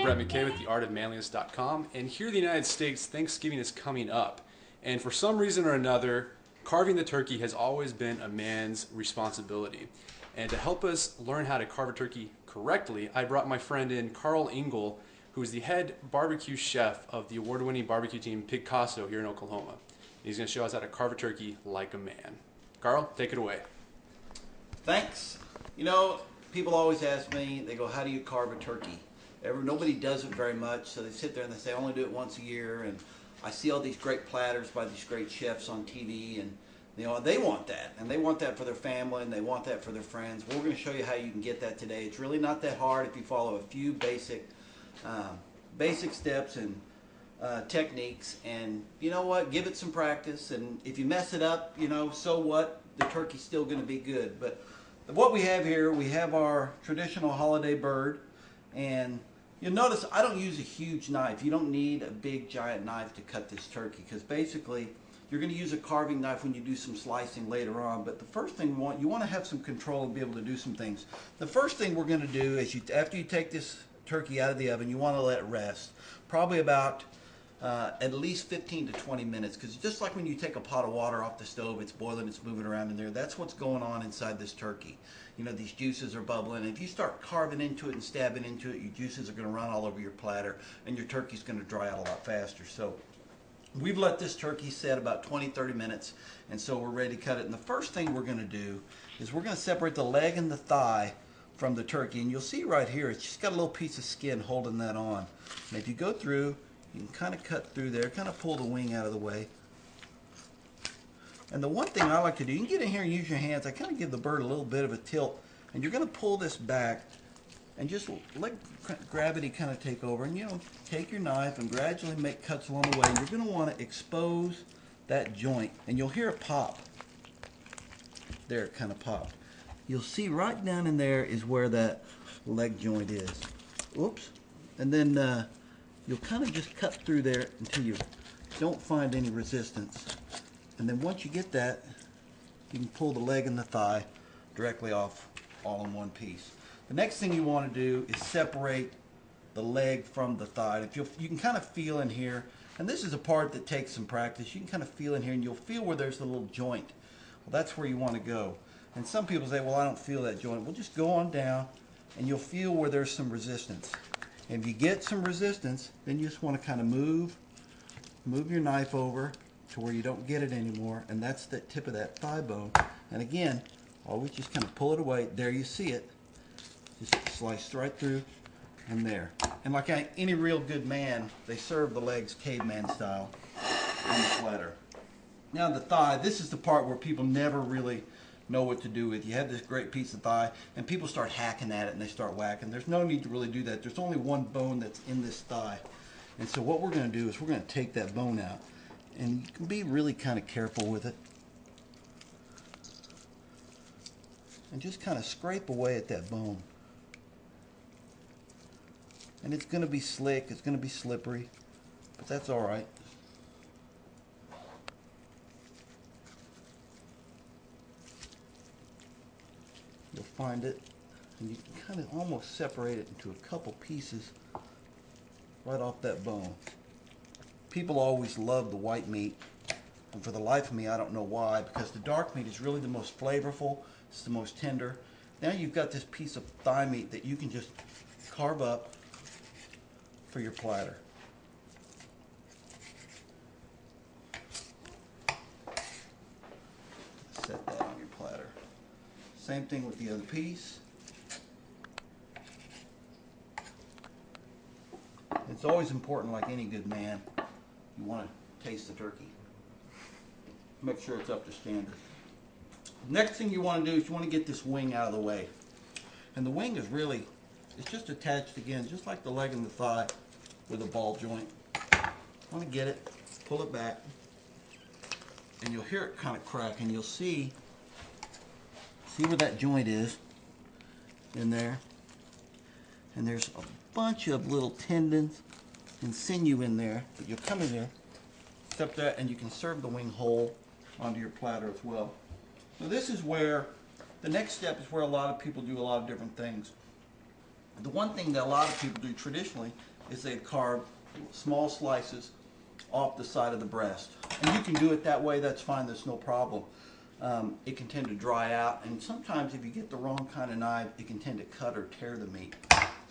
Brett McKay with theartofmanliness.com, and here in the United States, Thanksgiving is coming up. And for some reason or another, carving the turkey has always been a man's responsibility. And to help us learn how to carve a turkey correctly, I brought my friend in, Carl Engel, who is the head barbecue chef of the award-winning barbecue team Picasso here in Oklahoma. He's going to show us how to carve a turkey like a man. Carl, take it away. Thanks. You know, people always ask me, they go, how do you carve a turkey? Nobody does it very much, so they sit there and they say, I only do it once a year, and I see all these great platters by these great chefs on TV, and you know, they want that, and they want that for their family, and they want that for their friends. Well, we're going to show you how you can get that today. It's really not that hard if you follow a few basic steps and techniques, and you know what, give it some practice, and if you mess it up, you know, so what, the turkey's still going to be good. But what we have here, we have our traditional holiday bird, and you'll notice I don't use a huge knife. You don't need a big giant knife to cut this turkey, because basically you're going to use a carving knife when you do some slicing later on. But the first thing you want to have some control and be able to do some things. The first thing we're going to do is after you take this turkey out of the oven, you want to let it rest, probably about at least 15 to 20 minutes, because just like when you take a pot of water off the stove, it's boiling, it's moving around in there. That's what's going on inside this turkey. You know, these juices are bubbling, and if you start carving into it and stabbing into it, your juices are going to run all over your platter, and your turkey's going to dry out a lot faster. So we've let this turkey set about 20-30 minutes, and so we're ready to cut it. And the first thing we're going to do is we're going to separate the leg and the thigh from the turkey, and you'll see right here, it's just got a little piece of skin holding that on. And if you go through, you can kind of cut through there, kind of pull the wing out of the way. And the one thing I like to do, you can get in here and use your hands. I kind of give the bird a little bit of a tilt, and you're going to pull this back and just let gravity kind of take over. And you know, take your knife and gradually make cuts along the way. You're going to want to expose that joint, and you'll hear it pop. There, it kind of popped. You'll see right down in there is where that leg joint is. Oops. And then you'll kind of just cut through there until you don't find any resistance. And then once you get that, you can pull the leg and the thigh directly off all in one piece. The next thing you want to do is separate the leg from the thigh. If you can kind of feel in here, and this is a part that takes some practice, you can kind of feel in here and you'll feel where there's a little joint. Well, that's where you want to go. And some people say, well, I don't feel that joint. Well, just go on down and you'll feel where there's some resistance. And if you get some resistance, then you just want to kind of move your knife over to where you don't get it anymore, and that's the tip of that thigh bone. And again, always just kind of pull it away. There you see it. Just slice right through and there. And like any real good man, they serve the legs caveman style on the platter. Now the thigh, this is the part where people never really know what to do with. You have this great piece of thigh and people start hacking at it and they start whacking. There's no need to really do that. There's only one bone that's in this thigh. And so what we're going to do is we're going to take that bone out. And you can be really kind of careful with it. And just kind of scrape away at that bone. And it's going to be slick, it's going to be slippery, but that's all right. You'll find it, and you can kind of almost separate it into a couple pieces right off that bone. People always love the white meat, and for the life of me, I don't know why, because the dark meat is really the most flavorful, it's the most tender. Now you've got this piece of thigh meat that you can just carve up for your platter. Set that on your platter. Same thing with the other piece. It's always important, like any good man, you want to taste the turkey. Make sure it's up to standard. Next thing you want to do is you want to get this wing out of the way. And the wing is really, it's just attached again, just like the leg and the thigh with a ball joint. You want to get it, pull it back, and you'll hear it kind of crack, and you'll see where that joint is in there. And there's a bunch of little tendons and sinew in there, but you'll come in there, step that, and you can serve the wing whole onto your platter as well. So this is where, the next step is where a lot of people do a lot of different things. The one thing that a lot of people do traditionally is they'd carve small slices off the side of the breast. And you can do it that way, that's fine, that's no problem. It can tend to dry out, and sometimes if you get the wrong kind of knife, it can tend to cut or tear the meat.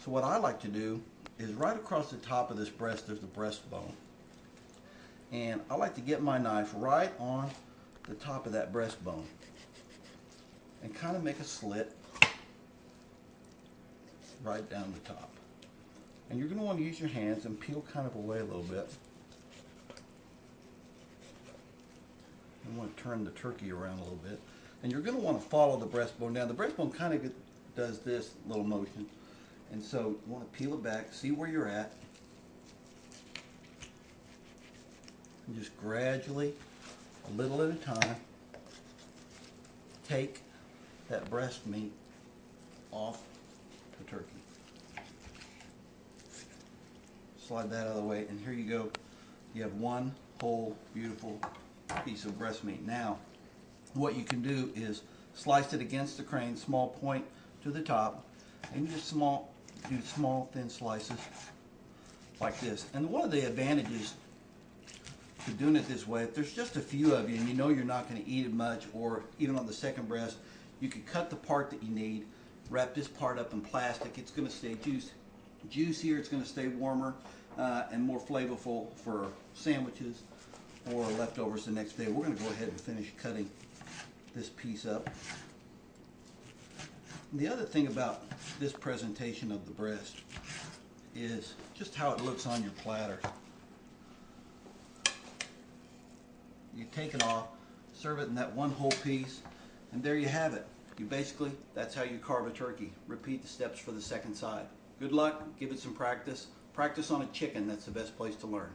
So what I like to do is right across the top of this breast, there's the breastbone. And I like to get my knife right on the top of that breastbone and kind of make a slit right down the top. And you're going to want to use your hands and peel kind of away a little bit. You want to turn the turkey around a little bit. And you're going to want to follow the breastbone down. The breastbone kind of does this little motion. And so you want to peel it back, see where you're at. And just gradually, a little at a time, take that breast meat off the turkey. Slide that out of the way, and here you go. You have one whole, beautiful piece of breast meat. Now, what you can do is slice it against the crane, small point to the top, and just do small, thin slices like this. And one of the advantages to doing it this way, if there's just a few of you and you know you're not going to eat it much, or even on the second breast, you can cut the part that you need, wrap this part up in plastic. It's going to stay juicier, it's going to stay warmer and more flavorful for sandwiches or leftovers the next day. We're going to go ahead and finish cutting this piece up. The other thing about this presentation of the breast is just how it looks on your platter. You take it off, serve it in that one whole piece, and there you have it. That's how you carve a turkey. Repeat the steps for the second side. Good luck, give it some practice. Practice on a chicken, that's the best place to learn.